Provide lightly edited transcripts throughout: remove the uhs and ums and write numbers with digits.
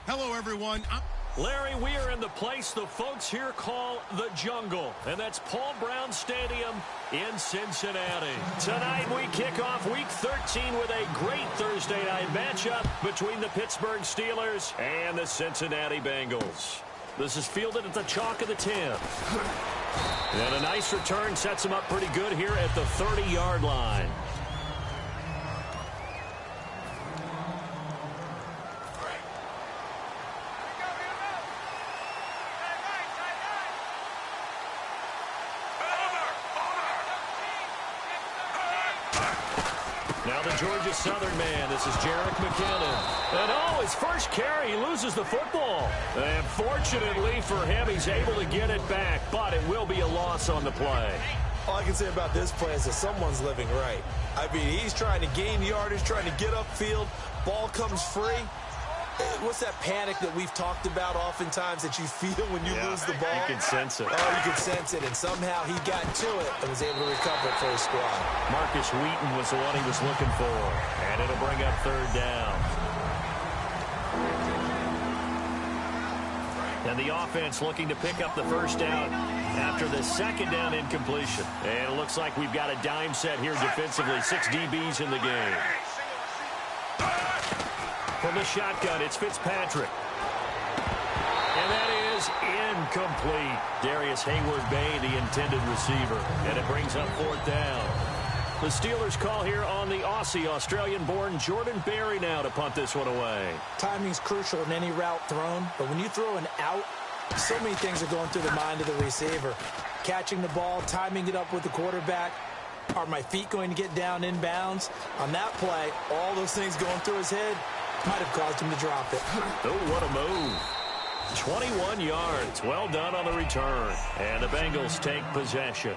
Hello, everyone. Larry, we are in the place the folks here call the Jungle, and that's Paul Brown Stadium in Cincinnati. Tonight we kick off Week 13 with a great Thursday night matchup between the Pittsburgh Steelers and the Cincinnati Bengals. This is fielded at the chalk of the 10. And a nice return sets him up pretty good here at the 30-yard line. Now the Georgia Southern man, this is Jerick McKinnon. And his first carry, he loses the football. And fortunately for him, he's able to get it back, but it will be a loss on the play. All I can say about this play is that someone's living right. I mean, he's trying to gain yardage, trying to get upfield. Ball comes free. What's that panic that we've talked about oftentimes that you feel when you lose the ball? You can sense it. Oh, you can sense it, and somehow he got to it and was able to recover it for his squad. Marcus Wheaton was the one he was looking for, and it'll bring up third down. And the offense looking to pick up the first down after the second down incompletion. And it looks like we've got a dime set here defensively. 6 DBs in the game. From the shotgun, it's Fitzpatrick. And that is incomplete. Darius Hayward-Bay, the intended receiver. And it brings up fourth down. The Steelers call here on the Aussie, Australian-born Jordan Berry now to punt this one away. Timing's crucial in any route thrown, but when you throw an out, so many things are going through the mind of the receiver. Catching the ball, timing it up with the quarterback. Are my feet going to get down inbounds? On that play, all those things going through his head might have caused him to drop it. Oh, what a move. 21 yards. Well done on the return. And the Bengals take possession.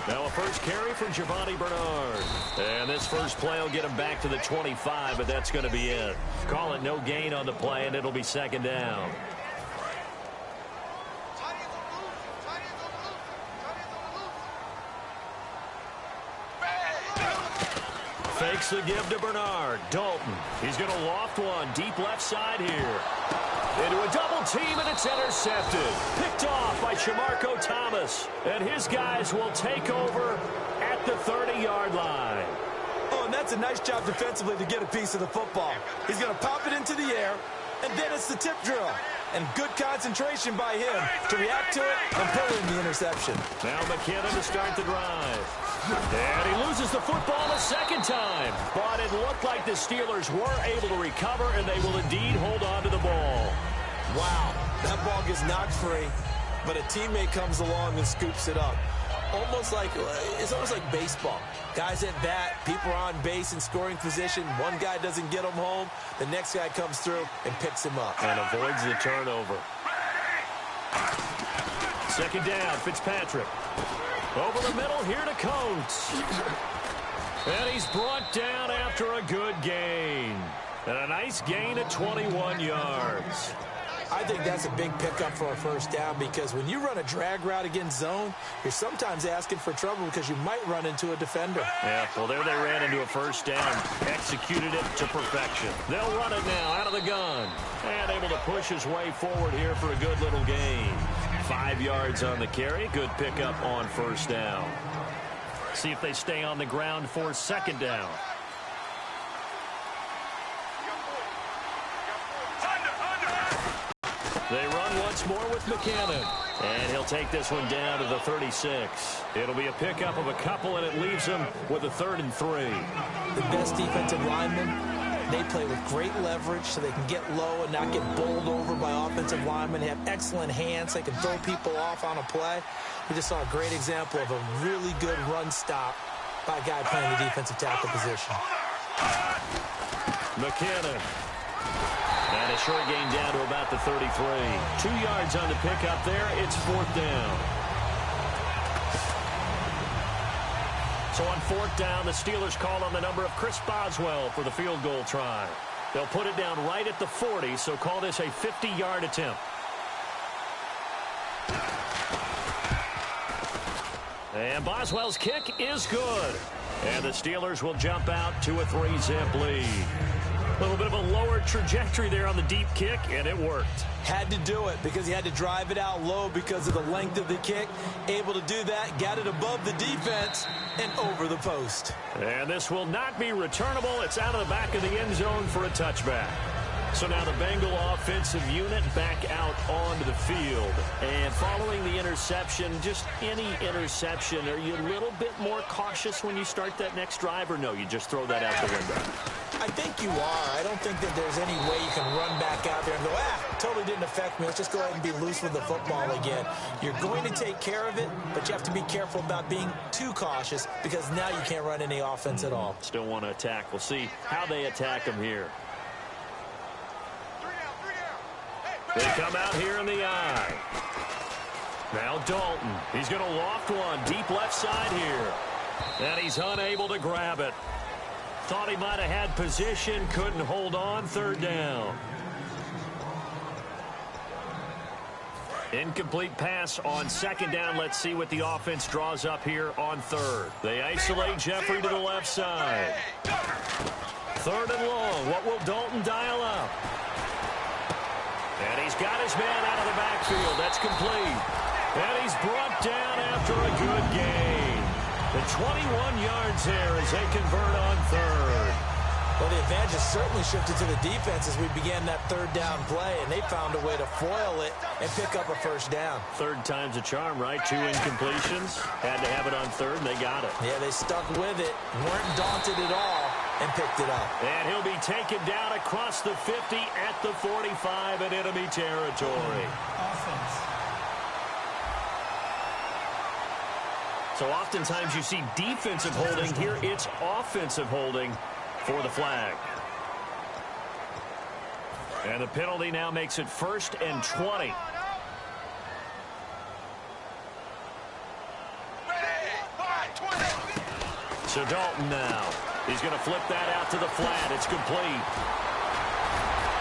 Now a first carry for Giovanni Bernard. And this first play will get him back to the 25, but that's going to be it. Call it no gain on the play, and it'll be second down. Fakes the give to Bernard. Dalton. He's going to loft one deep left side here. Into a double team, and it's intercepted. Picked off by Shamarko Thomas. And his guys will take over at the 30-yard line. Oh, and that's a nice job defensively to get a piece of the football. He's going to pop it into the air, and then it's the tip drill. And good concentration by him to react to it and pull in the interception. Now McKinnon to start the drive. And he loses the football a second time. But it looked like the Steelers were able to recover, and they will indeed hold on to the ball. Wow, that ball gets knocked free, but a teammate comes along and scoops it up. It's almost like baseball. Guys at bat, people are on base in scoring position. One guy doesn't get him home. The next guy comes through and picks him up. And avoids the turnover. Second down, Fitzpatrick. Over the middle here to Coates. And he's brought down after a good gain. And a nice gain of 21 yards. I think that's a big pickup for a first down because when you run a drag route against zone, you're sometimes asking for trouble because you might run into a defender. Yeah, well, there they ran into a first down. Executed it to perfection. They'll run it now out of the gun. And able to push his way forward here for a good little gain. 5 yards on the carry. Good pickup on first down. See if they stay on the ground for second down. They run once more with McKinnon. And he'll take this one down to the 36. It'll be a pickup of a couple, and it leaves him with a 3rd and 3. The best defensive linemen, they play with great leverage so they can get low and not get bowled over by offensive linemen. They have excellent hands. They can throw people off on a play. We just saw a great example of a really good run stop by a guy playing the defensive tackle position. McKinnon. And a short gain down to about the 33. 2 yards on the pickup there. It's fourth down. So on fourth down, the Steelers call on the number of Chris Boswell for the field goal try. They'll put it down right at the 40, so call this a 50-yard attempt. And Boswell's kick is good. And the Steelers will jump out to a 3-zip lead. A little bit of a lower trajectory there on the deep kick, and it worked. Had to do it because he had to drive it out low because of the length of the kick. Able to do that, got it above the defense and over the post. And this will not be returnable. It's out of the back of the end zone for a touchback. So now the Bengal offensive unit back out onto the field. And following the interception, just any interception, are you a little bit more cautious when you start that next drive, or no, you just throw that out the window? I think you are. I don't think that there's any way you can run back out there and go, totally didn't affect me. Let's just go ahead and be loose with the football again. You're going to take care of it, but you have to be careful about being too cautious because now you can't run any offense at all. Still want to attack. We'll see how they attack them here. They come out here in the eye. Now Dalton. He's going to loft one deep left side here. And he's unable to grab it. Thought he might have had position. Couldn't hold on. Third down. Incomplete pass on second down. Let's see what the offense draws up here on third. They isolate Jeffrey to the left side. Third and long. What will Dalton dial up? And he's got his man out of the backfield. That's complete. And he's brought down after a good gain. The 21 yards here as they convert on third. Well, the advantage has certainly shifted to the defense as we began that third down play, and they found a way to foil it and pick up a first down. Third time's a charm, right? 2 incompletions. Had to have it on third, and they got it. Yeah, they stuck with it, weren't daunted at all, and picked it up. And he'll be taken down across the 50 at the 45 in enemy territory. So oftentimes you see defensive holding. Here it's offensive holding for the flag. And the penalty now makes it 1st and 20. So Dalton now. He's going to flip that out to the flat. It's complete.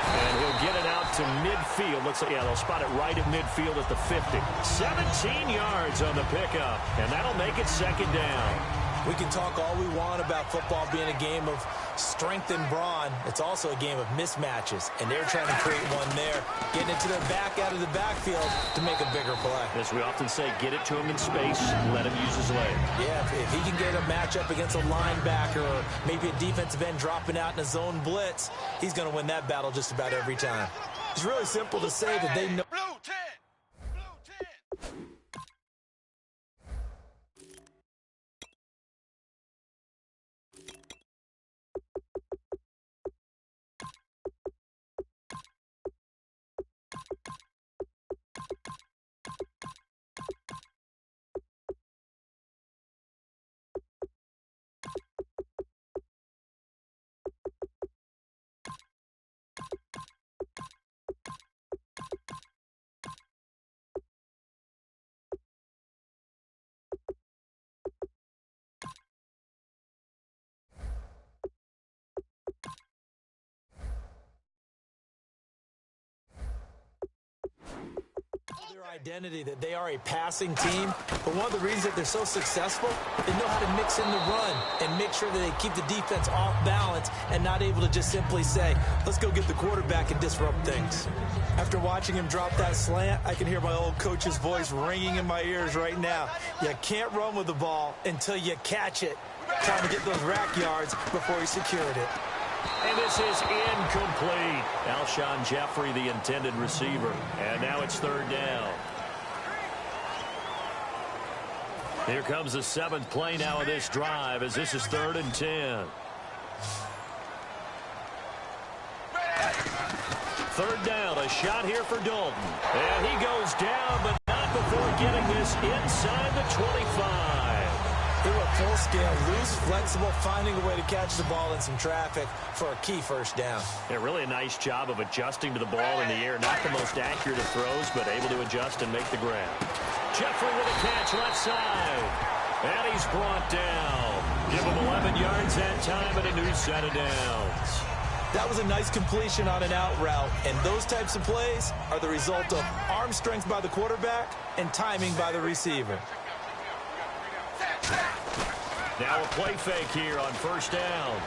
And he'll get it out to midfield. Looks like, yeah, they'll spot it right at midfield at the 50. 17 yards on the pickup. And that'll make it second down. We can talk all we want about football being a game of strength and brawn. It's also a game of mismatches, and they're trying to create one there, getting it to their back out of the backfield to make a bigger play. As we often say, get it to him in space, let him use his leg. Yeah, if he can get a matchup against a linebacker or maybe a defensive end dropping out in a zone blitz, he's going to win that battle just about every time. It's really simple to say that they know. Identity that they are a passing team, but one of the reasons that they're so successful, they know how to mix in the run and make sure that they keep the defense off balance and not able to just simply say, let's go get the quarterback and disrupt things. After watching him drop that slant, I can hear my old coach's voice ringing in my ears right now. You can't run with the ball until you catch it. Trying to get those rack yards before he secured it. And this is incomplete. Alshon Jeffrey, the intended receiver. And now it's third down. Here comes the 7th play now of this drive as this is 3rd and 10. Third down, a shot here for Dalton. And he goes down, but not before getting this inside the 25. They were full scale, loose, flexible, finding a way to catch the ball in some traffic for a key first down. Yeah, really a nice job of adjusting to the ball in the air. Not the most accurate of throws, but able to adjust and make the grab. Jeffrey with a catch left side. And he's brought down. Give him 11 yards that time and a new set of downs. That was a nice completion on an out route, and those types of plays are the result of arm strength by the quarterback and timing by the receiver. Now a play fake here on first down.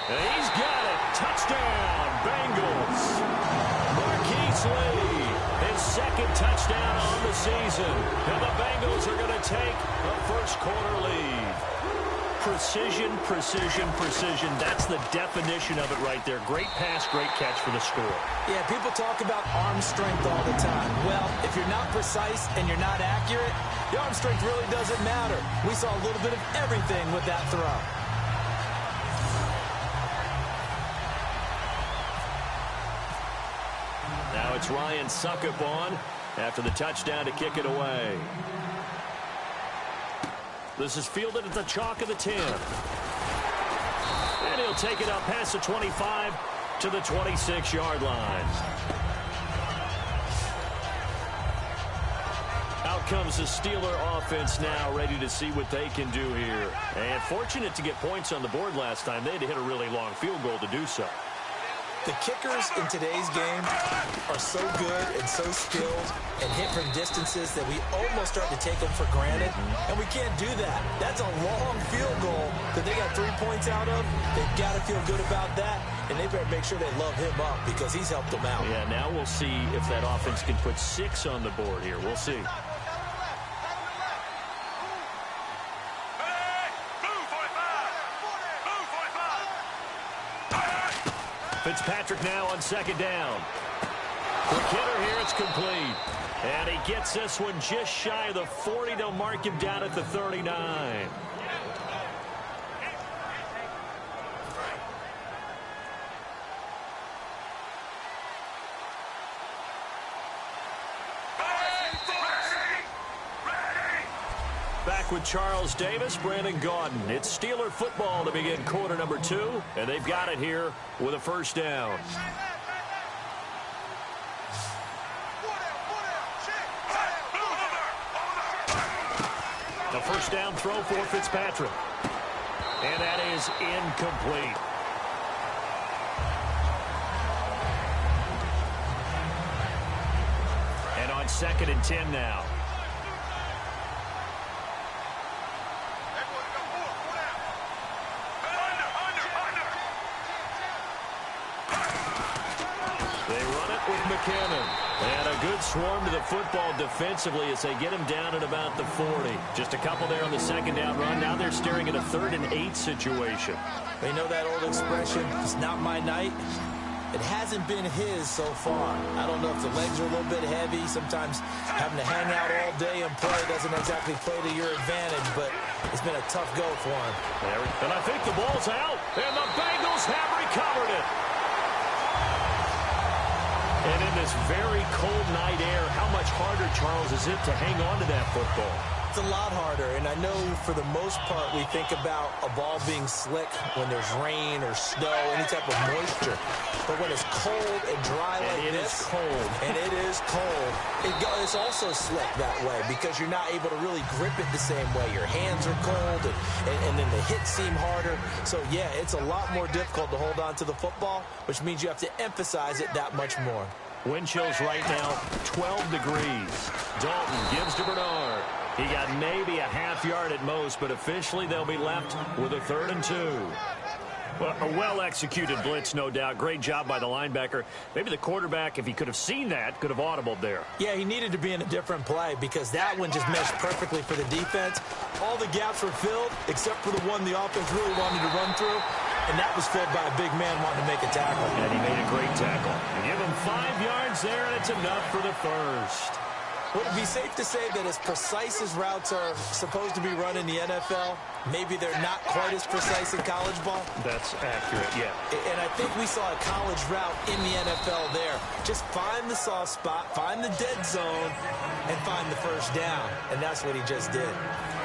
And he's got it. Touchdown, Bengals. Marquise Lee, his second touchdown on the season. And the Bengals are going to take a first-quarter lead. Precision, precision, precision. That's the definition of it right there. Great pass, great catch for the score. Yeah, people talk about arm strength all the time. Well, if you're not precise and you're not accurate, the arm strength really doesn't matter. We saw a little bit of everything with that throw. Now it's Ryan Suckup on after the touchdown to kick it away. This is fielded at the chalk of the 10. And he'll take it up past the 25 to the 26-yard line. Out comes the Steeler offense now, ready to see what they can do here. And fortunate to get points on the board last time. They had to hit a really long field goal to do so. The kickers in today's game are so good and so skilled and hit from distances that we almost start to take them for granted, and we can't do that. That's a long field goal that they got 3 points out of. They've got to feel good about that, and they better make sure they love him up because he's helped them out. Yeah, now we'll see if that offense can put 6 on the board here. We'll see. Fitzpatrick now on second down. Quick hitter here, it's complete. And he gets this one just shy of the 40. They'll mark him down at the 39. Back with Charles Davis, Brandon Gaudin. It's Steeler football to begin quarter number 2, and they've got it here with a first down. The first down throw for Fitzpatrick. And that is incomplete. And on 2nd and 10 now. McKinnon. And a good swarm to the football defensively as they get him down at about the 40. Just a couple there on the second down run. Now they're staring at a 3rd and 8 situation. They know that old expression, it's not my night. It hasn't been his so far. I don't know if the legs are a little bit heavy. Sometimes having to hang out all day and play doesn't exactly play to your advantage, but it's been a tough go for him. And I think the ball's out, and the Bengals have recovered it. And in this very cold night air, how much harder, Charles, is it to hang on to that football? It's a lot harder, and I know for the most part we think about a ball being slick when there's rain or snow, any type of moisture. But when it's cold and dry like this, and it is cold, it's also slick that way because you're not able to really grip it the same way. Your hands are cold, and then the hits seem harder. So, yeah, it's a lot more difficult to hold on to the football, which means you have to emphasize it that much more. Wind chills right now, 12 degrees. Dalton gives to Bernard. He got maybe a half yard at most, but officially they'll be left with a 3rd and 2. Well, a well-executed blitz, no doubt. Great job by the linebacker. Maybe the quarterback, if he could have seen that, could have audibled there. Yeah, he needed to be in a different play because that one just meshed perfectly for the defense. All the gaps were filled except for the one the offense really wanted to run through, and that was filled by a big man wanting to make a tackle. And he made a great tackle. You give him 5 yards there, and it's enough for the first. Would it be safe to say that as precise as routes are supposed to be run in the NFL, maybe they're not quite as precise in college ball? That's accurate, yeah. And I think we saw a college route in the NFL there. Just find the soft spot, find the dead zone, and find the first down. And that's what he just did.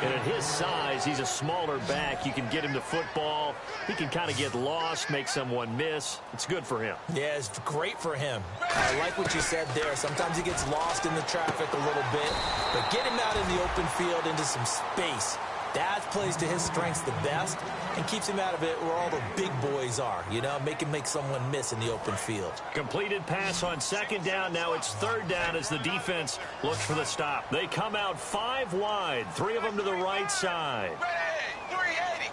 And at his size, he's a smaller back. You can get him the football. He can kind of get lost, make someone miss. It's good for him. Yeah, it's great for him. I like what you said there. Sometimes he gets lost in the traffic a little bit, but get him out in the open field into some space. That plays to his strengths the best and keeps him out of it where all the big boys are, you know, make someone miss in the open field. Completed pass on second down. Now it's third down as the defense looks for the stop. They come out 5 wide, 3 of them to the right side. 380.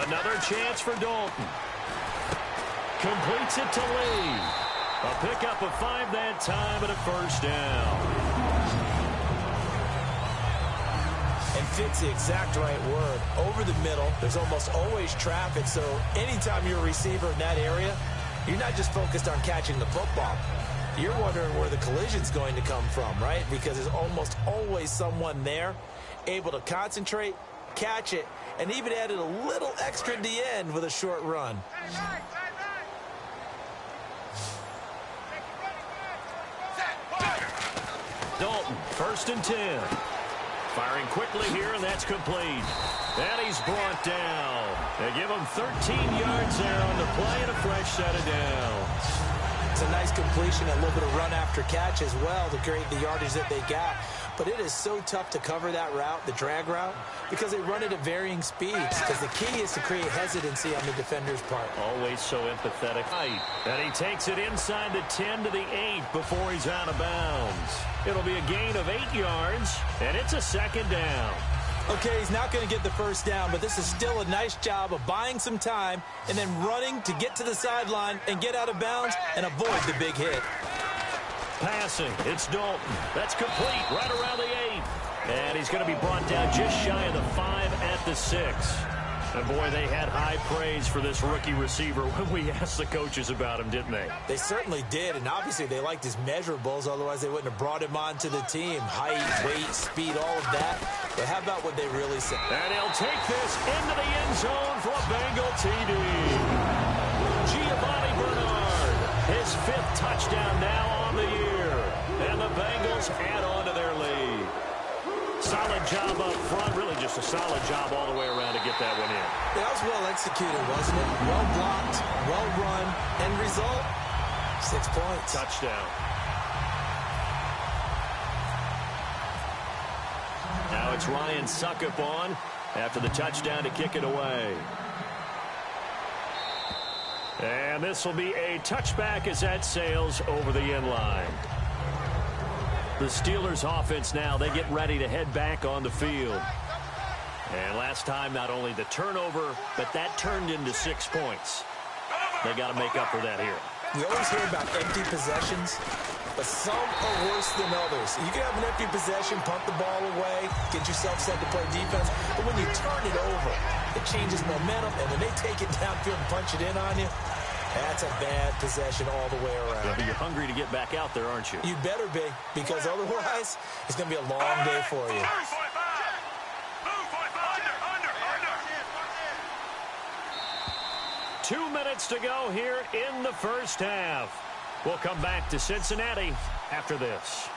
Another chance for Dalton. Completes it to Lee. A pickup of 5 that time and a first down. And fit's the exact right word. Over the middle, there's almost always traffic, so anytime you're a receiver in that area, you're not just focused on catching the football. You're wondering where the collision's going to come from, right? Because there's almost always someone there able to concentrate, catch it, and even added a little extra at the end with a short run. Dalton, 1st and 10. Firing quickly here, and that's complete. And he's brought down. They give him 13 yards there on the play and a fresh set of downs. It's a nice completion, a little bit of run after catch as well to create the yardage that they got. But it is so tough to cover that route, the drag route, because they run it at varying speeds. Because the key is to create hesitancy on the defender's part. Always so empathetic. And he takes it inside the 10 to the 8 before he's out of bounds. It'll be a gain of 8 yards, and it's a second down. Okay, he's not going to get the first down, but this is still a nice job of buying some time and then running to get to the sideline and get out of bounds and avoid the big hit. Passing, it's Dalton. That's complete right around the 8. And he's going to be brought down just shy of the 5 at the 6. And boy, they had high praise for this rookie receiver when we asked the coaches about him, didn't they? They certainly did, and obviously they liked his measurables, otherwise they wouldn't have brought him onto the team. Height, weight, speed, all of that. But how about what they really said? And he'll take this into the end zone for a Bengal TD. Giovanni Bernard, his 5th touchdown now on the year. And the Bengals add on to their lead. Solid job up front, really just a solid job all the way around to get that one in. That was well executed, wasn't it? Well blocked, well run, end result, 6 points. Touchdown. Now it's Ryan Suckup on after the touchdown to kick it away. And this will be a touchback as that sails over the end line. The Steelers offense now, they get ready to head back on the field. And last time, not only the turnover, but that turned into 6 points. They got to make up for that here. We always hear about empty possessions, but some are worse than others. You can have an empty possession, punt the ball away, get yourself set to play defense, but when you turn it over, it changes momentum, and when they take it downfield and punch it in on you, that's a bad possession all the way around. Yeah, but you're hungry to get back out there, aren't you? You better be, because otherwise, it's going to be a long day for you. 2 minutes to go here in the first half. We'll come back to Cincinnati after this.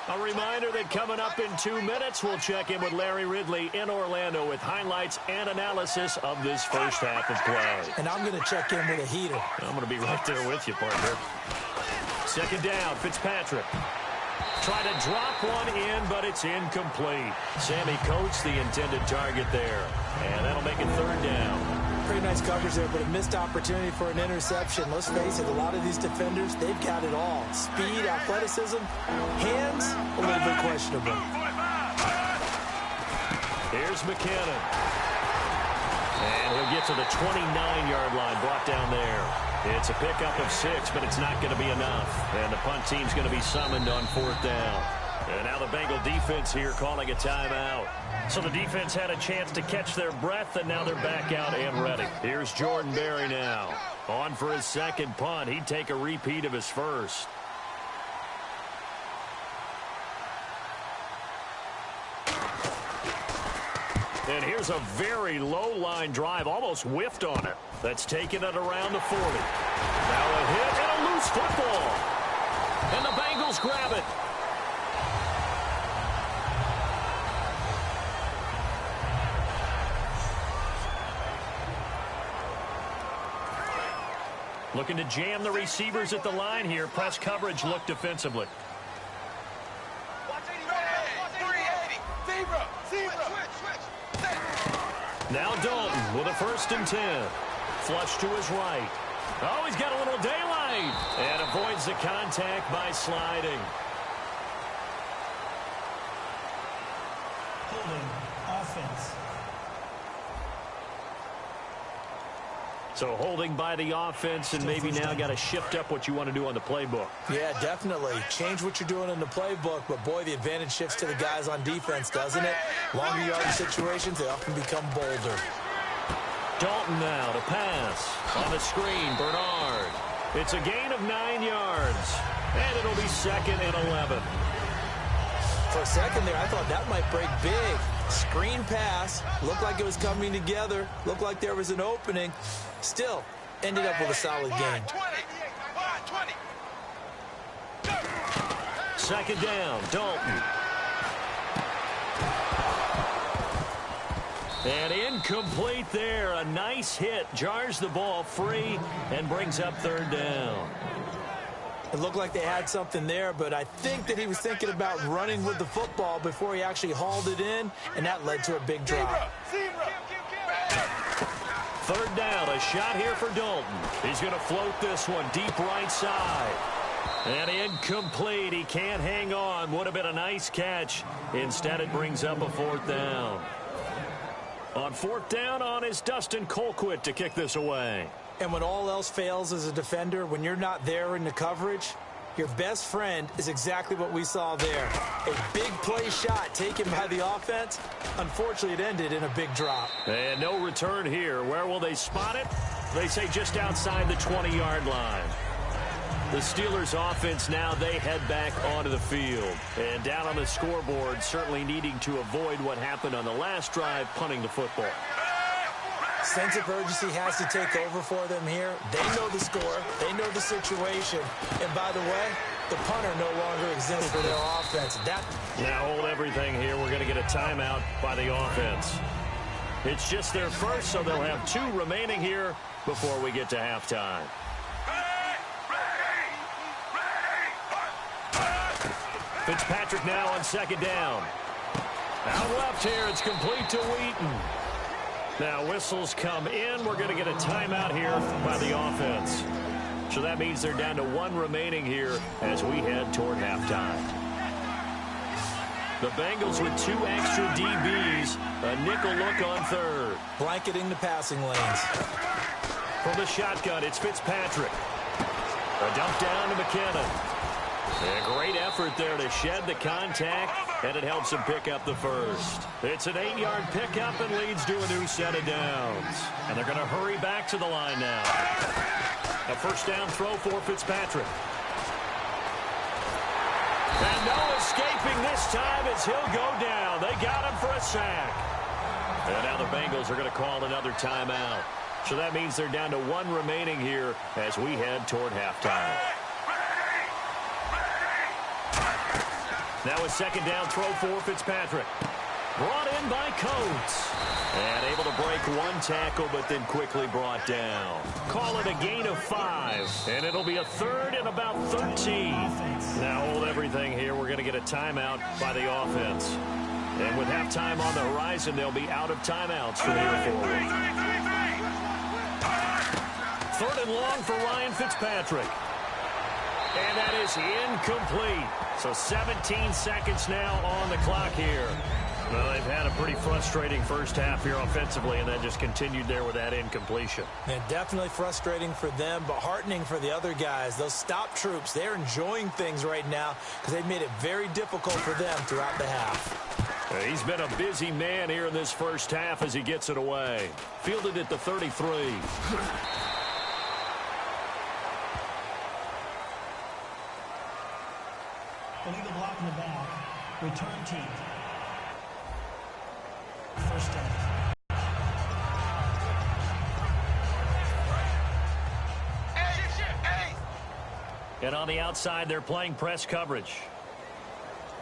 A reminder that coming up in 2 minutes, we'll check in with Larry Ridley in Orlando with highlights and analysis of this first half of play. And I'm going to check in with a heater. I'm going to be right there with you, partner. Second down, Fitzpatrick. Try to drop one in, but it's incomplete. Sammy Coates, the intended target there. And that'll make it third down. Pretty nice coverage there, but a missed opportunity for an interception. Let's face it, a lot of these defenders, they've got it all. Speed, athleticism, hands, a little bit questionable. Here's McKinnon. And he'll get to the 29-yard line, brought down there. It's a pickup of 6, but it's not going to be enough. And the punt team's going to be summoned on 4th down. And now the Bengal defense here calling a timeout. So the defense had a chance to catch their breath, and now they're back out and ready. Here's Jordan Berry now. On for his second punt. He'd take a repeat of his first. And here's a very low line drive, almost whiffed on it. That's taken it around the 40. Now a hit and a loose football. And the Bengals grab it. Looking to jam the receivers at the line here. Press coverage look defensively. Now Dalton with a 1st and 10. Flush to his right. Oh, he's got a little daylight. And avoids the contact by sliding. Holding offense. So holding by the offense, and maybe now got to shift up what you want to do on the playbook. Yeah, definitely. Change what you're doing in the playbook, but boy, the advantage shifts to the guys on defense, doesn't it? Longer yardage situations, they often become bolder. Dalton now to pass. On the screen, Bernard. It's a gain of 9 yards, and it'll be 2nd and 11. For a second there, I thought that might break big. Screen pass, looked like it was coming together, looked like there was an opening. Still, ended up with a solid gain. 2nd down, Dalton. And incomplete there. A nice hit. Jars the ball free and brings up 3rd down. It looked like they had something there, but I think that he was thinking about running with the football before he actually hauled it in, and that led to a big drop. 3rd down, a shot here for Dalton. He's going to float this one deep right side. And incomplete. He can't hang on. Would have been a nice catch. Instead, it brings up a 4th down. On 4th down on is Dustin Colquitt to kick this away. And when all else fails as a defender, when you're not there in the coverage, your best friend is exactly what we saw there. A big play shot taken by the offense. Unfortunately, it ended in a big drop. And no return here. Where will they spot it? They say just outside the 20-yard line. The Steelers offense now, they head back onto the field. And down on the scoreboard, certainly needing to avoid what happened on the last drive, punting the football. Sense of urgency has to take over for them here. They know the score. They know the situation. And by the way, the punter no longer exists for their offense. Now hold everything here. We're going to get a timeout by the offense. It's just their first, so they'll have 2 remaining here before we get to halftime. Fitzpatrick now on 2nd down. Out left here, it's complete to Wheaton. Now whistles come in. We're going to get a timeout here by the offense. So that means they're down to 1 remaining here as we head toward halftime. The Bengals with 2 extra DBs. A nickel look on 3rd. Blanketing the passing lanes. From the shotgun, it's Fitzpatrick. A dump down to McKinnon. A great effort there to shed the contact, and it helps him pick up the 1st. It's an 8-yard pickup and leads to a new set of downs. And they're going to hurry back to the line now. A 1st down throw for Fitzpatrick. And no escaping this time as he'll go down. They got him for a sack. And now the Bengals are going to call another timeout. So that means they're down to 1 remaining here as we head toward halftime. Now a 2nd down throw for Fitzpatrick. Brought in by Coates. And able to break 1 tackle, but then quickly brought down. Call it a gain of 5. And it'll be a 3rd and about 13. Now hold everything here. We're going to get a timeout by the offense. And with halftime on the horizon, they'll be out of timeouts from here forward. 3rd and long for Ryan Fitzpatrick. And that is incomplete. So 17 seconds now on the clock here. Well, they've had a pretty frustrating first half here offensively, and that just continued there with that incompletion. And definitely frustrating for them, but heartening for the other guys. Those stop troops, they're enjoying things right now because they've made it very difficult for them throughout the half. He's been a busy man here in this first half as he gets it away. Fielded at the 33. Illegal block in the back. Return team. 1st down. And on the outside, they're playing press coverage.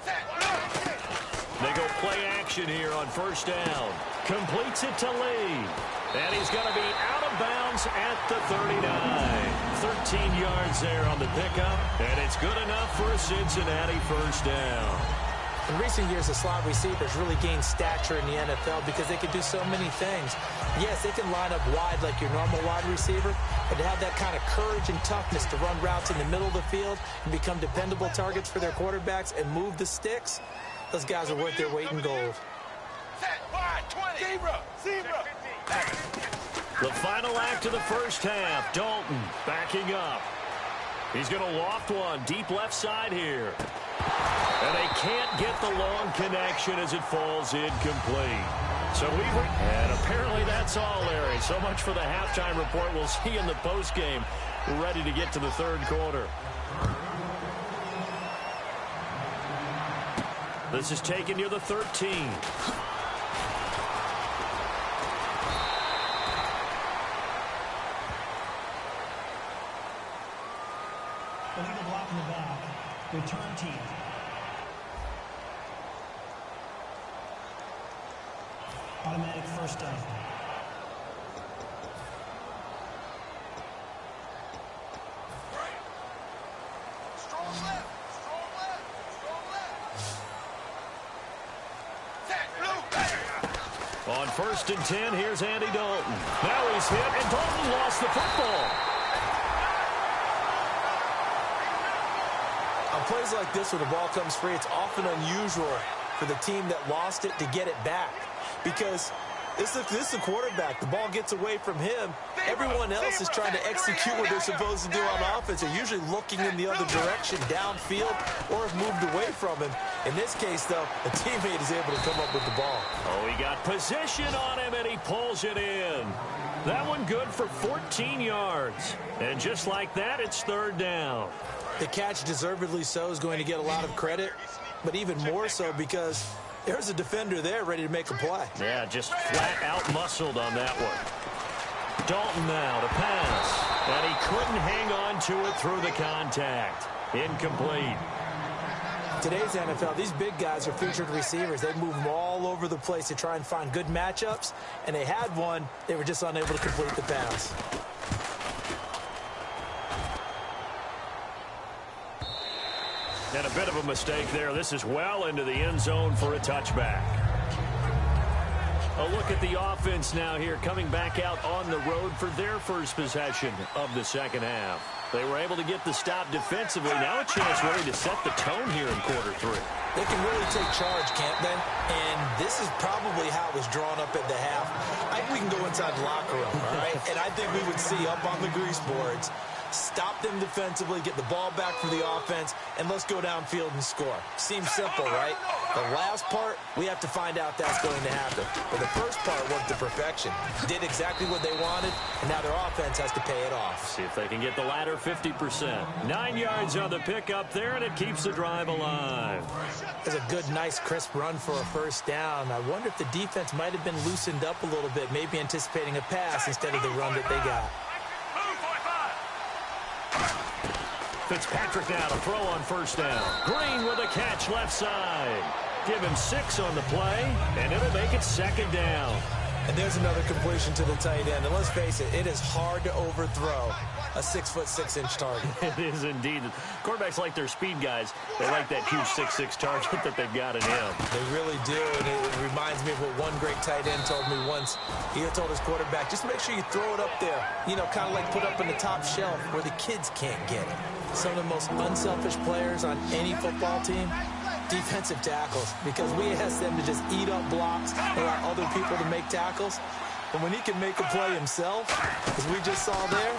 They go play action here on 1st down. Completes it to Lee. And he's going to be out of bounds at the 39. 13 yards there on the pickup. And it's good enough for a Cincinnati 1st down. In recent years, the slot receivers really gained stature in the NFL because they can do so many things. Yes, they can line up wide like your normal wide receiver, but to have that kind of courage and toughness to run routes in the middle of the field and become dependable targets for their quarterbacks and move the sticks, those guys are worth their weight in gold. The final act of the first half, Dalton backing up. He's going to loft one deep left side here. And they can't get the long connection as it falls incomplete. And apparently that's all, Larry. So much for the halftime report. We'll see you in the postgame. We're ready to get to the third quarter. This is taken near the 13. Illegal block in the back. Return team. Automatic first down. Strong left. On 1st and 10, here's Andy Dalton. Now he's hit, and Dalton lost the football. On plays like this, when the ball comes free, it's often unusual for the team that lost it to get it back. Because this is the quarterback. The ball gets away from him. Everyone else is trying to execute what they're supposed to do on offense. They're usually looking in the other direction, downfield, or have moved away from him. In this case, though, a teammate is able to come up with the ball. Oh, he got position on him, and he pulls it in. That one good for 14 yards. And just like that, it's third down. The catch, deservedly so, is going to get a lot of credit, but even more so because there's a defender there ready to make a play. Yeah, just flat out muscled on that one. Dalton now to pass. And he couldn't hang on to it through the contact. Incomplete. Today's NFL, these big guys are featured receivers. They move them all over the place to try and find good matchups, and they had one. They were just unable to complete the pass. And a bit of a mistake there. This is well into the end zone for a touchback. A look at the offense now here, coming back out on the road for their first possession of the second half. They were able to get the stop defensively. Now a chance really to set the tone here in quarter three. They can really take charge, can't they? And this is probably how it was drawn up at the half. I think we can go inside the locker room, all right? And I think we would see up on the grease boards, stop them defensively, get the ball back for the offense, and let's go downfield and score. Seems simple, right? The last part, we have to find out that's going to happen. But the first part worked to perfection. Did exactly what they wanted, and now their offense has to pay it off. See if they can get the latter 50%. 9 yards on the pickup there, and it keeps the drive alive. It's a good, nice, crisp run for a first down. I wonder if the defense might have been loosened up a little bit, maybe anticipating a pass instead of the run that they got. Fitzpatrick now to throw on first down. Green with a catch left side. Give him 6 on the play, and it'll make it second down. And there's another completion to the tight end. And let's face it, it is hard to overthrow a 6'6" target. It is indeed. Quarterbacks like their speed guys. They like that huge 6'6" target that they've got in him. They really do. And it reminds me of what one great tight end told me once. He told his quarterback, just make sure you throw it up there. You know, kind of like put up in the top shelf where the kids can't get it. Some of the most unselfish players on any football team, defensive tackles, because we ask them to just eat up blocks and allow other people to make tackles. But when he can make a play himself, as we just saw there,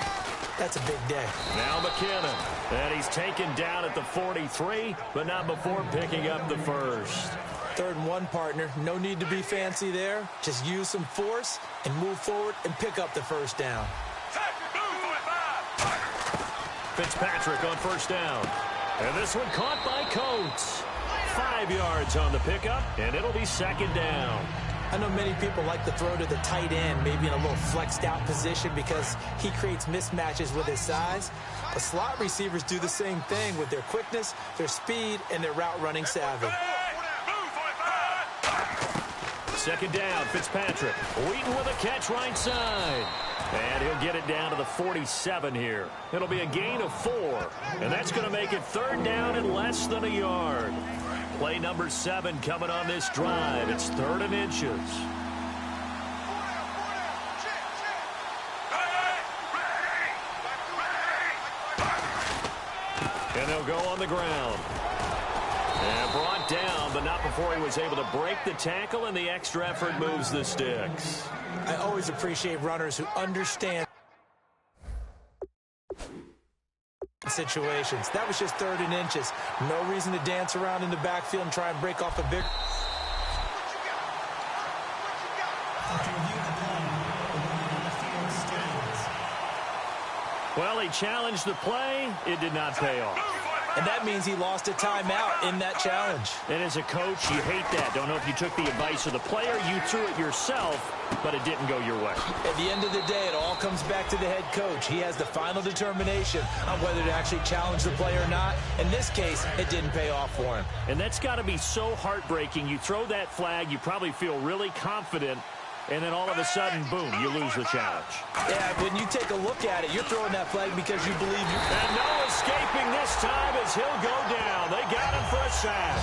that's a big day. Now McKinnon, and he's taken down at the 43, but not before picking up the first. 3rd and 1, partner. No need to be fancy there. Just use some force and move forward and pick up the first down. Fitzpatrick on first down. And this one caught by Coates. 5 yards on the pickup, and it'll be second down. I know many people like to throw to the tight end, maybe in a little flexed out position because he creates mismatches with his size. But slot receivers do the same thing with their quickness, their speed, and their route running savvy. Second down, Fitzpatrick. Wheaton with a catch right side. And he'll get it down to the 47 here. It'll be a gain of 4. And that's going to make it third down and less than a yard. Play number 7 coming on this drive. It's 3rd and inches. And they'll go on the ground. And brought down, but not before he was able to break the tackle, and the extra effort moves the sticks. I always appreciate runners who understand situations. That was just 3rd and inches. No reason to dance around in the backfield and try and break off a big... Well, he challenged the play. It did not pay off. And that means he lost a timeout in that challenge. And as a coach, you hate that. Don't know if you took the advice of the player, you threw it yourself, but it didn't go your way. At the end of the day, it all comes back to the head coach. He has the final determination on whether to actually challenge the play or not. In this case, it didn't pay off for him. And that's got to be so heartbreaking. You throw that flag, you probably feel really confident, and then all of a sudden, boom, you lose the challenge. Yeah, when you take a look at it, you're throwing that flag because you believe you... And no escaping this time as he'll go down. They got him for a sack.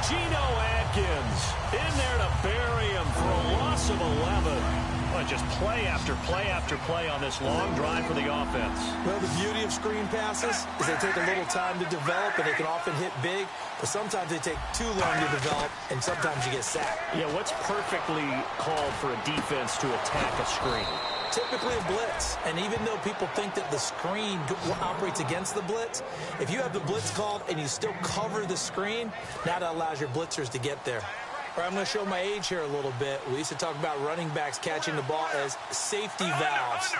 Geno Atkins in there to bury him for a loss of 11. Well, just play after play after play on this long drive for the offense. Well, the beauty of screen passes is they take a little time to develop, and they can often hit big, but sometimes they take too long to develop, and sometimes you get sacked. Yeah, what's perfectly called for a defense to attack a screen? Typically a blitz, and even though people think that the screen operates against the blitz, if you have the blitz called and you still cover the screen, now that allows your blitzers to get there. All right, I'm going to show my age here a little bit. We used to talk about running backs catching the ball as safety valves.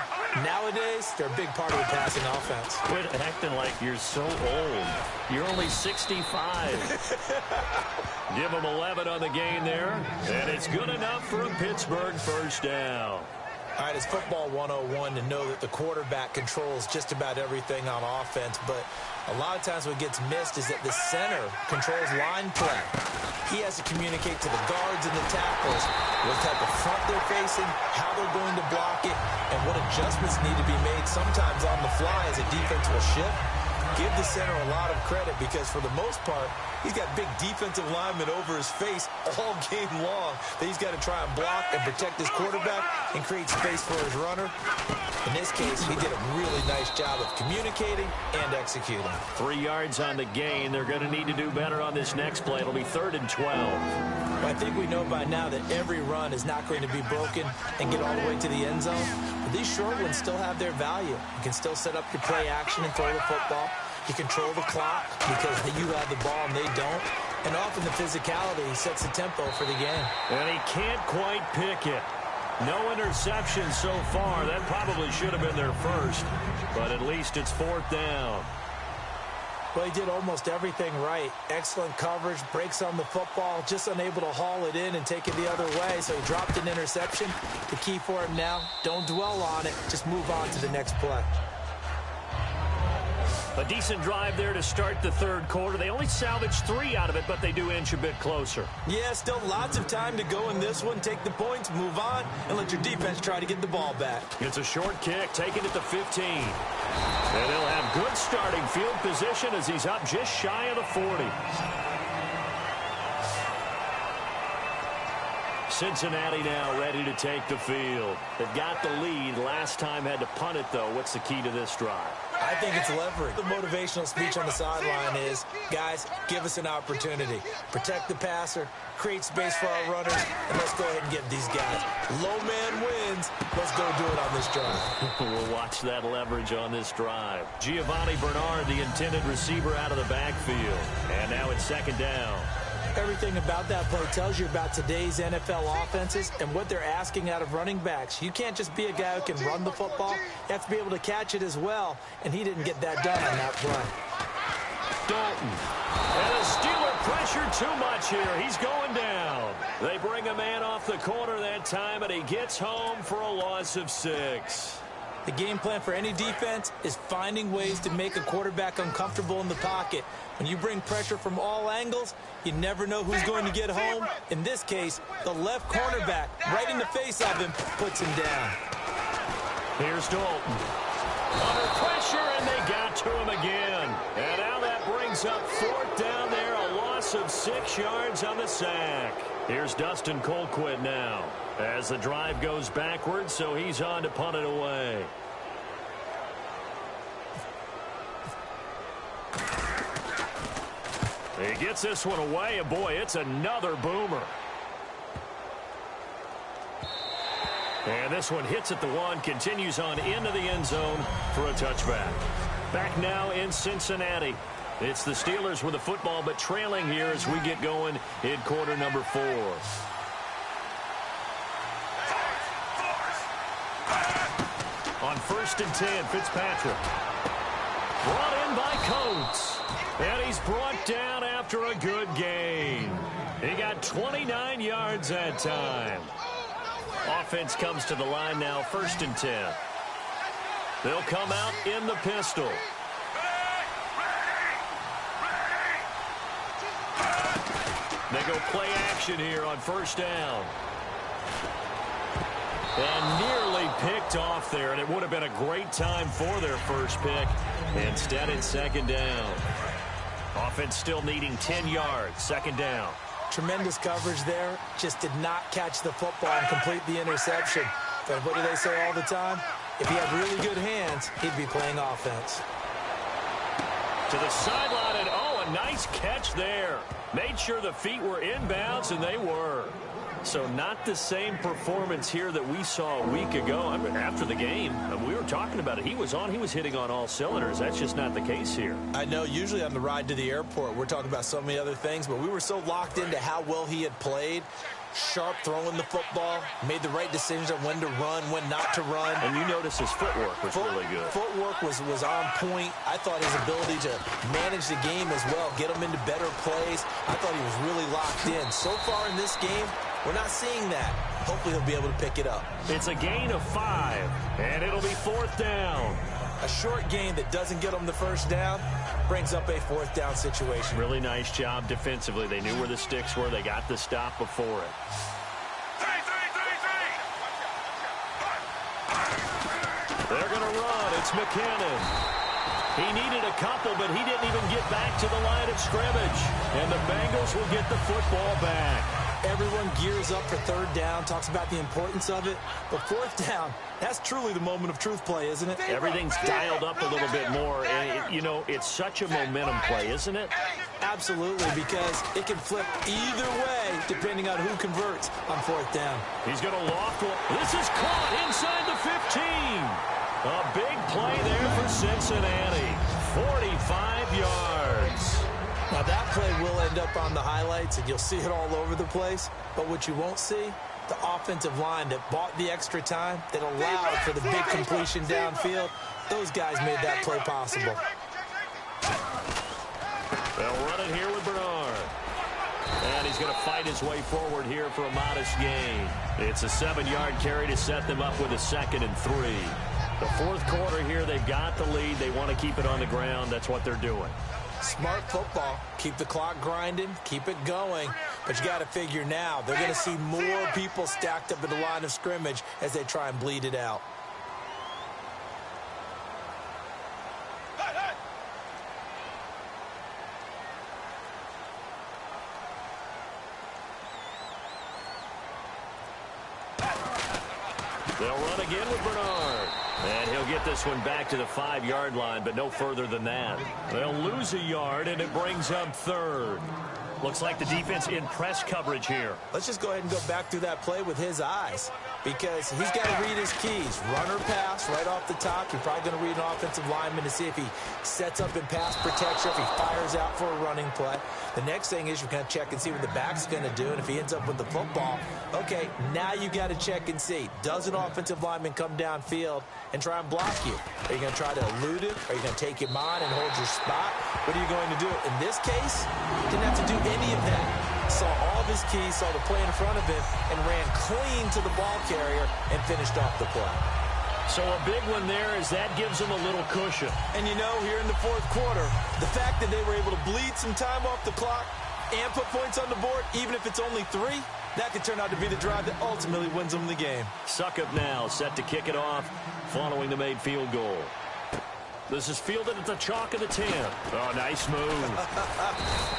Nowadays, they're a big part of the passing offense. Quit acting like you're so old. You're only 65. Give them 11 on the gain there, and it's good enough for a Pittsburgh first down. All right, it's football 101 to know that the quarterback controls just about everything on offense, but a lot of times what gets missed is that the center controls line play. He has to communicate to the guards and the tackles what type of front they're facing, how they're going to block it, and what adjustments need to be made sometimes on the fly as a defense will shift. Give the center a lot of credit because for the most part, he's got big defensive linemen over his face all game long that he's got to try and block and protect his quarterback and create space for his runner. In this case, he did a really nice job of communicating and executing. 3 yards on the gain. They're going to need to do better on this next play. It'll be 3rd and 12. Well, I think we know by now that every run is not going to be broken and get all the way to the end zone. But these short ones still have their value. You can still set up your play action and throw the football. You control the clock because you have the ball and they don't. And often the physicality sets the tempo for the game. And he can't quite pick it. No interception so far. That probably should have been their first. But at least it's 4th down. Well, he did almost everything right. Excellent coverage, breaks on the football, just unable to haul it in and take it the other way. So he dropped an interception. The key for him now, don't dwell on it. Just move on to the next play. A decent drive there to start the 3rd quarter. They only salvaged 3 out of it, but they do inch a bit closer. Yeah, still lots of time to go in this one. Take the points, move on, and let your defense try to get the ball back. It's a short kick, taken at the 15. And he'll have good starting field position as he's up just shy of the 40. Cincinnati now ready to take the field. They've got the lead. Last time had to punt it, though. What's the key to this drive? I think it's leverage. The motivational speech on the sideline is, guys, give us an opportunity. Protect the passer, create space for our runners, and let's go ahead and get these guys. Low man wins. Let's go do it on this drive. We'll watch that leverage on this drive. Giovanni Bernard, the intended receiver, out of the backfield. And now it's 2nd down. Everything about that play tells you about today's NFL offenses and what they're asking out of running backs. You can't just be a guy who can run the football. You have to be able to catch it as well, and he didn't get that done on that play. Dalton. And the Steeler pressure too much here. He's going down. They bring a man off the corner that time, and he gets home for a loss of 6. The game plan for any defense is finding ways to make a quarterback uncomfortable in the pocket. When you bring pressure from all angles, you never know who's going to get home. In this case, the left cornerback, right in the face of him, puts him down. Here's Dalton. Under pressure, and they got to him again. And now that brings up 4th down there, a loss loss of 6 yards on the sack. Here's Dustin Colquitt now as the drive goes backwards, so he's on to punt it away. He gets this one away, and boy, it's another boomer. And this one hits at the 1, continues on into the end zone for a touchback. Back now in Cincinnati. It's the Steelers with the football, but trailing here as we get going in quarter number 4. On 1st and 10, Fitzpatrick. Brought in by Coates. And he's brought down after a good gain. He got 29 yards that time. Offense comes to the line now, 1st and 10. They'll come out in the pistol. They go play action here on 1st down. And nearly picked off there, and it would have been a great time for their first pick. Instead, it's 2nd down. Offense still needing 10 yards, 2nd down. Tremendous coverage there. Just did not catch the football and complete the interception. But what do they say all the time? If he had really good hands, he'd be playing offense. To the sideline, and oh, a nice catch there. Made sure the feet were inbounds, and they were. So not the same performance here that we saw a week ago. I mean, after the game, we were talking about it. He was hitting on all cylinders. That's just not the case here. I know usually on the ride to the airport, we're talking about so many other things, but we were so locked into how well he had played. Sharp throwing the football, made the right decisions on when to run, when not to run. And you notice his footwork was really good. Footwork was on point. I thought his ability to manage the game as well, get him into better plays. I thought he was really locked in. So far in this game, we're not seeing that. Hopefully he'll be able to pick it up. It's a gain of 5, and it'll be 4th down. A short gain that doesn't get him the 1st down brings up a 4th down situation. Really nice job defensively. They knew where the sticks were. They got the stop before it. They're going to run. It's McKinnon. He needed a couple, but he didn't even get back to the line of scrimmage. And the Bengals will get the football back. Everyone gears up for 3rd down, talks about the importance of it. But 4th down, that's truly the moment of truth play, isn't it? Everything's dialed up a little bit more. And, it's such a momentum play, isn't it? Absolutely, because it can flip either way depending on who converts on 4th down. He's going to loft one. This is caught inside the 15. A big play there for Cincinnati. 45 yards. Now, that play will end up on the highlights, and you'll see it all over the place. But what you won't see, the offensive line that bought the extra time, that allowed for the big completion downfield. Those guys made that play possible. They'll run it here with Bernard. And he's going to fight his way forward here for a modest gain. It's a 7-yard carry to set them up with a 2nd and 3. The 4th quarter here, they've got the lead. They want to keep it on the ground. That's what they're doing. Smart football. Keep the clock grinding. Keep it going. But you got to figure now, they're going to see more people stacked up at the line of scrimmage as they try and bleed it out. They'll run again with Bernard. And he'll get this one back to the 5-yard line, but no further than that. They'll lose a yard, and it brings up 3rd. Looks like the defense in press coverage here. Let's just go ahead and go back through that play with his eyes, because he's got to read his keys. Run or pass right off the top. You're probably going to read an offensive lineman to see if he sets up in pass protection, if he fires out for a running play. The next thing is you're going to check and see what the back's going to do, and if he ends up with the football, okay, now you got to check and see. Does an offensive lineman come downfield and try and block you? Are you going to try to elude him? Are you going to take him on and hold your spot? What are you going to do? In this case, didn't have to do any of that. Saw all of his keys, saw the play in front of him, and ran clean to the ball carrier and finished off the play. So a big one there as that gives them a little cushion. And you know, here in the 4th quarter, the fact that they were able to bleed some time off the clock and put points on the board, even if it's only 3, that could turn out to be the drive that ultimately wins them the game. Suckup now set to kick it off following the made field goal. This is fielded at the chalk of the 10. Oh, nice move.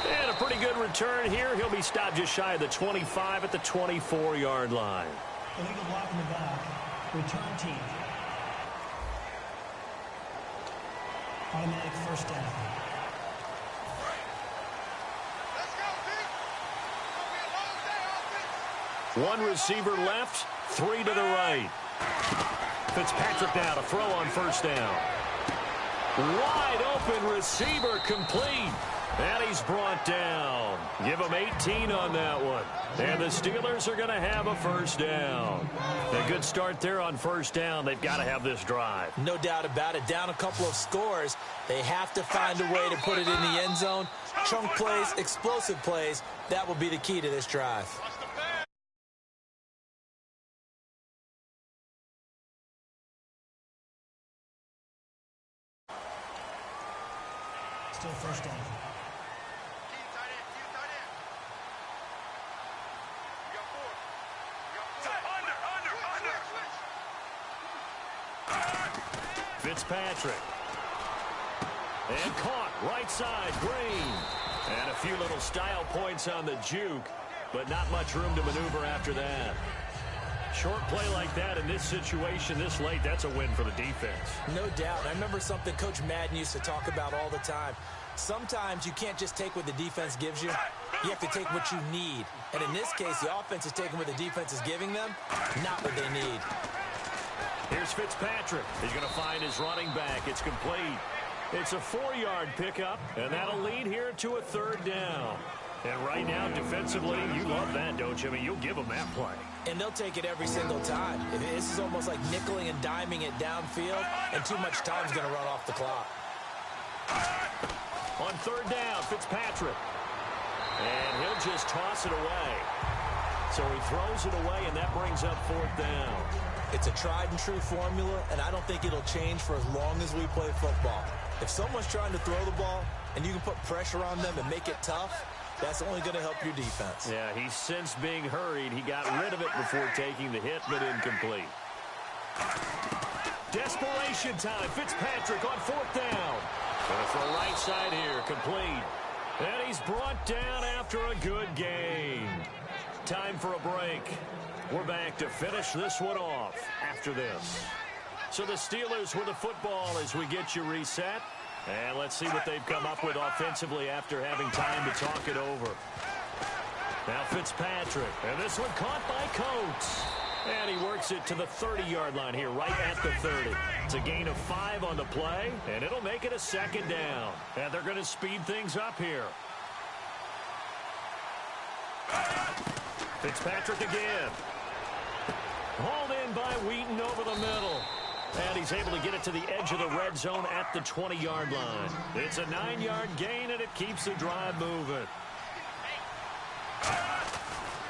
And a pretty good return here. He'll be stopped just shy of the 25 at the 24-yard line. Illegal block in the back. Return team. Automatic first down. Let's go, team. It's gonna be a long day, offense. One receiver left, three to the right. Fitzpatrick now to throw on first down. Wide open receiver complete. And he's brought down. Give him 18 on that one. And the Steelers are going to have a first down. A good start there on first down. They've got to have this drive. No doubt about it. Down a couple of scores. They have to find a way to put it in the end zone. Chunk plays, explosive plays. That will be the key to this drive. Still first down. Keep tight end, keep tight end. You got four. You got four. Under. Fitzpatrick. And caught right side, Green. And a few little style points on the juke, but not much room to maneuver after that. Short play like that in this situation this late, that's a win for the defense. No doubt. I remember something Coach Madden used to talk about all the time. Sometimes you can't just take what the defense gives you. You have to take what you need. And in this case, the offense is taking what the defense is giving them, not what they need. Here's Fitzpatrick. He's going to find his running back. It's complete. It's a 4-yard pickup, and that'll lead here to a third down. And right now, defensively, you love that, don't you? I mean, you'll give them that play. And they'll take it every single time. This is almost like nickeling and diming it downfield, and too much time's going to run off the clock. On third down, Fitzpatrick. And he'll just toss it away. So he throws it away, and that brings up fourth down. It's a tried-and-true formula, and I don't think it'll change for as long as we play football. If someone's trying to throw the ball, and you can put pressure on them and make it tough, that's only going to help your defense. Yeah, he's since being hurried. He got rid of it before taking the hit, but incomplete. Desperation time. Fitzpatrick on fourth down. Gonna throw right side here, complete. And he's brought down after a good gain. Time for a break. We're back to finish this one off after this. So the Steelers with the football as we get you reset. And let's see what they've come up with offensively after having time to talk it over. Now Fitzpatrick, and this one caught by Coates. And he works it to the 30-yard line here, right at the 30. It's a gain of 5 on the play, and it'll make it a second down. And they're going to speed things up here. Fitzpatrick again. Hauled in by Wheaton over the middle. And he's able to get it to the edge of the red zone at the 20-yard line. It's a 9-yard gain, and it keeps the drive moving.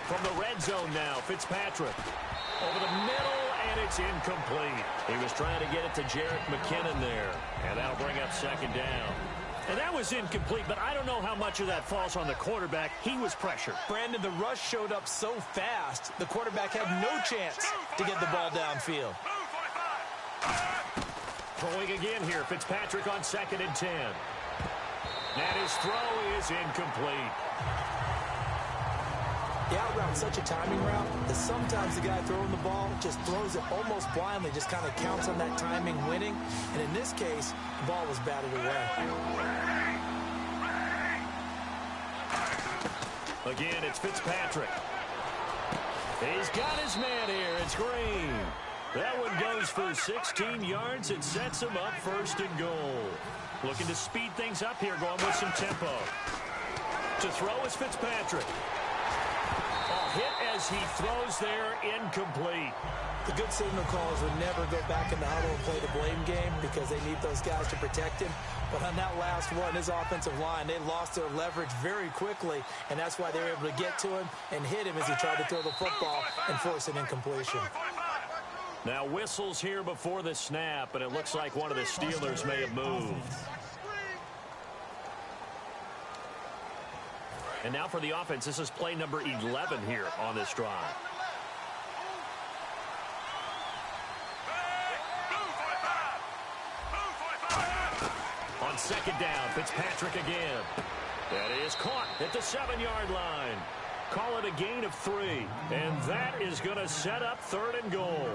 From the red zone now, Fitzpatrick. Over the middle, and it's incomplete. He was trying to get it to Jarrett McKinnon there. And that'll bring up second down. And that was incomplete, but I don't know how much of that falls on the quarterback. He was pressured. Brandon, the rush showed up so fast, the quarterback had no chance to get the ball downfield. Throwing again here, Fitzpatrick on 2nd and 10. And his throw is incomplete. The out route's such a timing route that sometimes the guy throwing the ball just throws it almost blindly, just kind of counts on that timing winning. And in this case, the ball was batted away. Again, it's Fitzpatrick. He's got his man here. It's Green. That one goes for 16 yards. It sets him up 1st and goal. Looking to speed things up here, going with some tempo. To throw is Fitzpatrick. Hit as he throws there, incomplete. The good signal callers would never go back in the huddle and play the blame game because they need those guys to protect him. But on that last one, his offensive line, they lost their leverage very quickly, and that's why they were able to get to him and hit him as he tried to throw the football and force an incompletion. Now whistles here before the snap, and it looks like one of the Steelers may have moved. And now for the offense, this is play number 11 here on this drive. second down. Fitzpatrick again. That is caught at the 7-yard line. Call it a gain of 3. And that is going to set up 3rd and goal.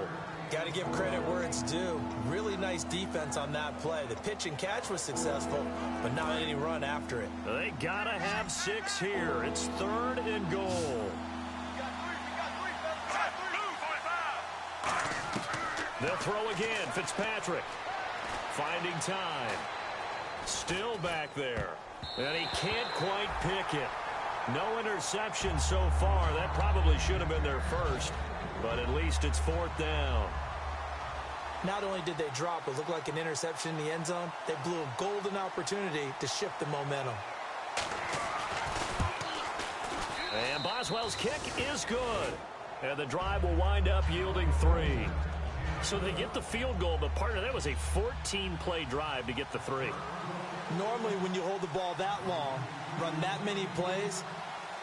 Got to give credit where it's due. Really nice defense on that play. The pitch and catch was successful, but not any run after it. They got to have 6 here. It's 3rd and goal. They'll throw again. Fitzpatrick finding time. Still back there. And he can't quite pick it. No interception so far. That probably should have been their first. But at least it's 4th down. Not only did they drop what looked like an interception in the end zone, they blew a golden opportunity to shift the momentum. And Boswell's kick is good. And the drive will wind up yielding 3. So they get the field goal, but part of that was a 14-play drive to get the 3. Normally, when you hold the ball that long, run that many plays,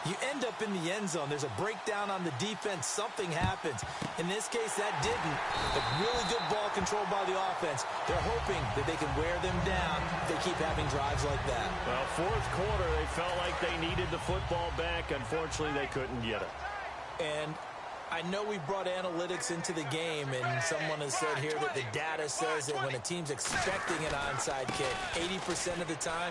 you end up in the end zone. There's a breakdown on the defense. Something happens. In this case, that didn't. But really good ball control by the offense. They're hoping that they can wear them down if they keep having drives like that. Well, 4th quarter, they felt like they needed the football back. Unfortunately, they couldn't get it. And I know we brought analytics into the game, and someone has said here that the data says that when a team's expecting an onside kick, 80% of the time,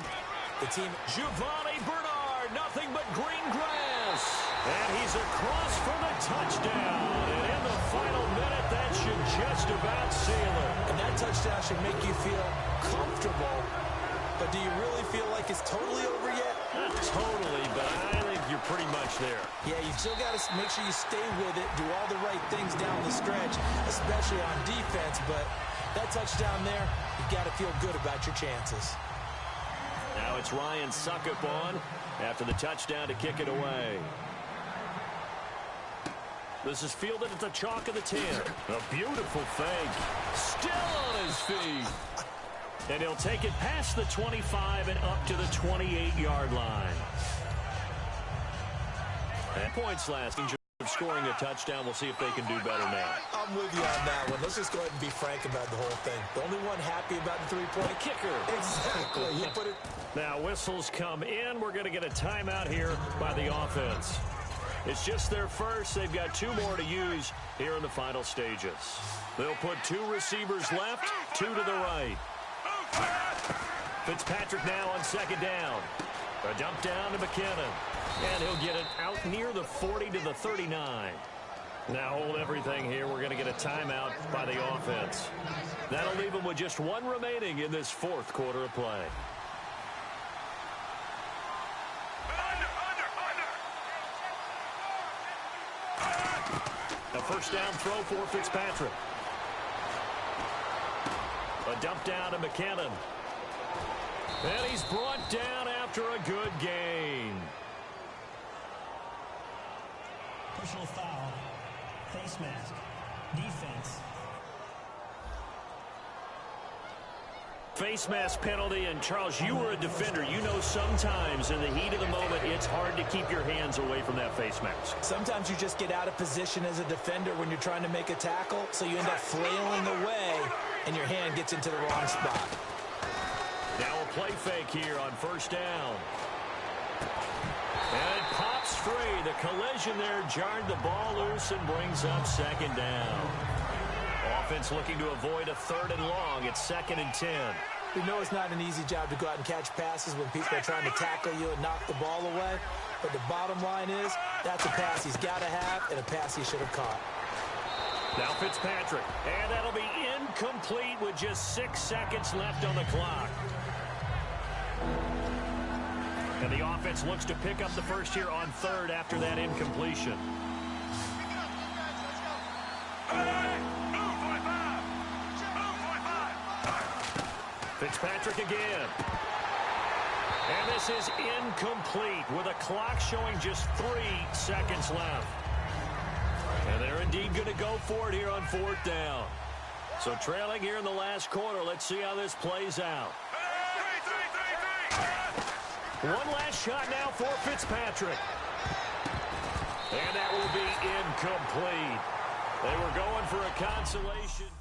the team... Giovanni Bernard, nothing but green grass. And he's across for the touchdown. And in the final minute, that should just about seal it. And that touchdown should make you feel comfortable. But do you really feel like it's totally over yet? Not totally, but I think you're pretty much there. Yeah, you still got to make sure you stay with it, do all the right things down the stretch, especially on defense. But that touchdown there, you got to feel good about your chances. Now it's Ryan Suckup on after the touchdown to kick it away. This is fielded at the chalk of the 10. A beautiful fake. Still on his feet. And he'll take it past the 25 and up to the 28-yard line. And points lasting. Scoring a touchdown. We'll see if they can do better now. I'm with you on that one. Let's just go ahead and be frank about the whole thing. The only one happy about the three-point kicker. Exactly. You put it. Now whistles come in. We're going to get a timeout here by the offense. It's just their first. They've got 2 more to use here in the final stages. They'll put 2 receivers left, 2 to the right. Fitzpatrick now on 2nd down. A dump down to McKinnon. And he'll get it out near the 40 to the 39. Now hold everything here. We're going to get a timeout by the offense. That'll leave them with just 1 remaining in this 4th quarter of play. A first down throw for Fitzpatrick. A dump down to McKinnon. And he's brought down after a good gain. Personal foul. Face mask. Defense. Face mask penalty, and Charles, you were a defender. You know sometimes in the heat of the moment, it's hard to keep your hands away from that face mask. Sometimes you just get out of position as a defender when you're trying to make a tackle, so you end up flailing away, and your hand gets into the wrong spot. Now a play fake here on first down. And it pops free. The collision there jarred the ball loose and brings up 2nd down. Offense looking to avoid a 3rd and long. It's 2nd and 10. We know it's not an easy job to go out and catch passes when people are trying to tackle you and knock the ball away. But the bottom line is, that's a pass he's got to have and a pass he should have caught. Now Fitzpatrick. And that'll be incomplete with just 6 seconds left on the clock. And the offense looks to pick up the first here on 3rd after that incompletion. Fitzpatrick again. And this is incomplete with a clock showing just 3 seconds left. And they're indeed going to go for it here on 4th down. So trailing here in the last quarter, let's see how this plays out. One last shot now for Fitzpatrick. And that will be incomplete. They were going for a consolation.